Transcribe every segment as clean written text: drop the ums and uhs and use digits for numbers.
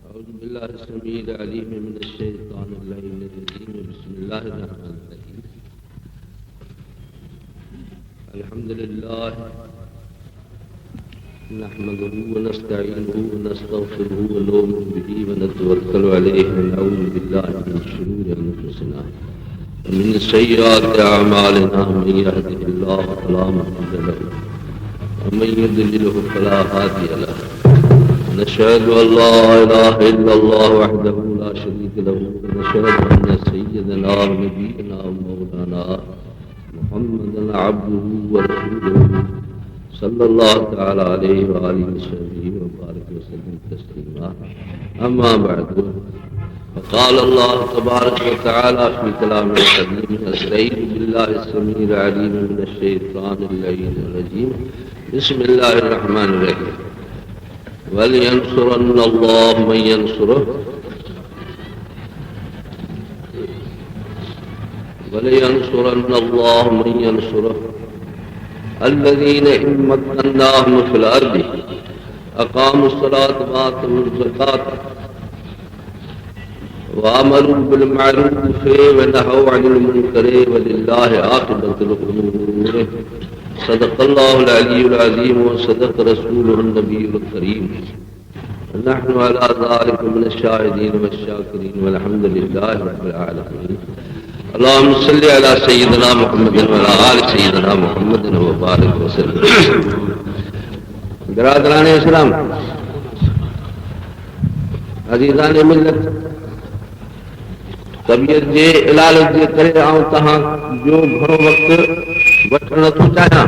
أعوذ بالله السميع العليم من الشيطان اللعين الرجيم. بسم الله الرحمن الرحيم. الحمد لله نحمده ونستعينه ونستغفره ونؤمن به ونتوكل عليه ونعوذ بالله من شرور أنفسنا ومن سيئات أعمالنا. من يهده الله فلا مضل له ومن يضلله فلا هادي له. نشهد أن لا إله إلا الله وحده لا شريك له ونشهد أن سيدنا ونبينا ومولانا محمدا عبده ورسوله صلى الله تعالى عليه وآله وصحبه وبارك وسلم تسليما. أما بعد فقال الله تبارك وتعالى في كلامه القديم: أستعيذ بالله السميع العليم من الشيطان اللعين الرجيم. بسم الله الرحمن الرحيم. ولينصرن الله من ينصره ولينصرن الله من ينصره الذين إن مكناهم في الأرض أقاموا الصلاة وآتوا الزكاة وأمروا بالمعروف ونهوا عن المنكر ولله عاقبة الأمور. صدق الله العلي العظيم وصدق رسوله النبي الكريم. نحن على ذلك من الشاهدين والشاكرين والحمد لله رب العالمين. اللهم صل على سيدنا محمد وعلى آل سيدنا محمد وبارك وسلم. برادران اسلام، عزیزان ملت، तबियत जे इलाज जे करे आऊं तहां जो घणो वक्त वठण नथो चाहियां,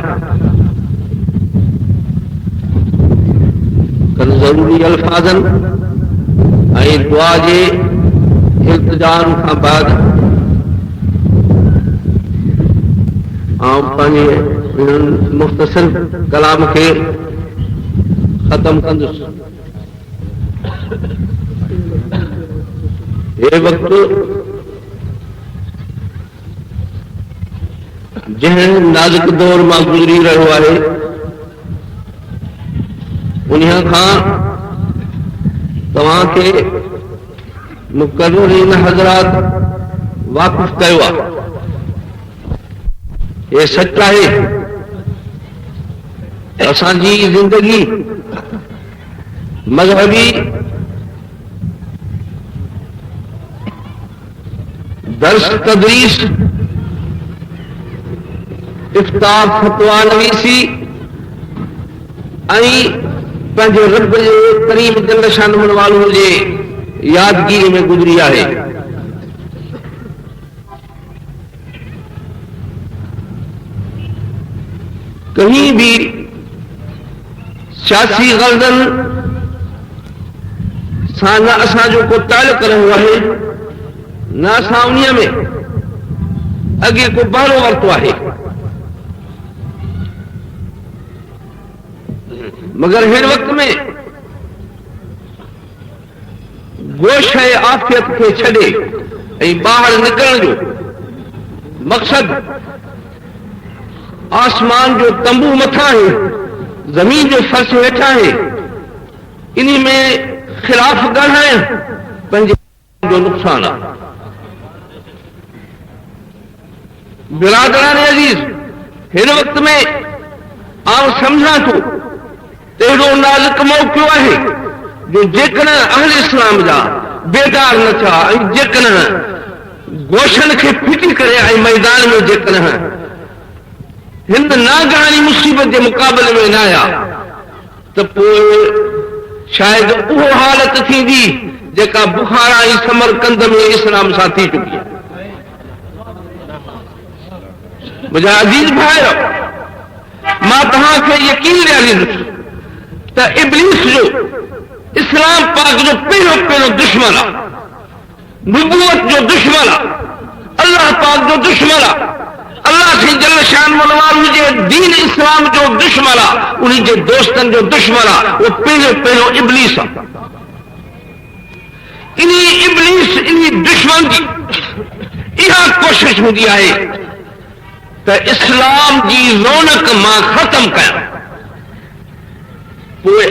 कल ज़रूरी अल्फाज़न ऐं दुआ जे इल्तिजाम खां बाद आऊं पंहिंजे मुख़्तसर कलाम खे ख़त्म कंदुसि। हे वक़्तु जंहिं नाज़ुक दौर मां गुज़री रहियो आहे, उन्हीअ खां तव्हांखे मुक़र्ररीन हज़रात वाक़िफ़ कयो आहे। हे सच आहे त असांजी ज़िंदगी मज़हबी दर्स तदरीस इफ्तार फतवा नवीसी ऐं पंहिंजे रब जे करीम जल शान वालो जे यादगिरी में गुज़री आहे। कहीं भी सियासी ग़र्ज़न सां न असांजो को ताल्लुक़ रहियो आहे, न असां उन्हीअ में अॻे को बहिरो वरितो आहे। मगर हिन वक़्त में गोश ऐं आफ़ियत खे छॾे ऐं ॿाहिरि निकिरण जो मक़सद आसमान जो तंबू मथां आहे, ज़मीन जो फर्श वेठा आहे, इन में ख़िलाफ़ ॻाल्हाइण पंहिंजे जो नुक़सान आहे। बिरादरान अज़ीज़, हिन वक़्त में आउं सम्झां थो अहिड़ो नाज़ुक मौक़ियो आहे जो जेकॾहिं अहल इस्लाम जा बेदार न थिया ऐं जेकॾहिं गोशनि खे फिटी करे ऐं मैदान में जेकॾहिं हिन नागहानी मुसीबत जे मुक़ाबले में न आया त पोइ शायदि उहो हालत थींदी जेका बुखारा ऐं समरकंद में इस्लाम सां थी चुकी आहे। मुंहिंजा अज़ीज़ भाइरो, मां तव्हांखे यकीन ॾियारींदुसि त इब्लीस जो इस्लाम पाक जो पहिरियों दुश्मन आहे, नबूवत जो दुश्मन आहे, अल्लाह पाक जो दुश्मन आहे, अल्लाह से जल शान वारो जे दीन इस्लाम जो दुश्मन आहे, उन जे दोस्तनि जो दुश्मन आहे, वो पहिरियों इब्लीस आहे। इन इब्लीस इन दुश्मन जी इहा कोशिश हूंदी आहे त इस्लाम जी रौनक मां ख़त्म कयां। पोइ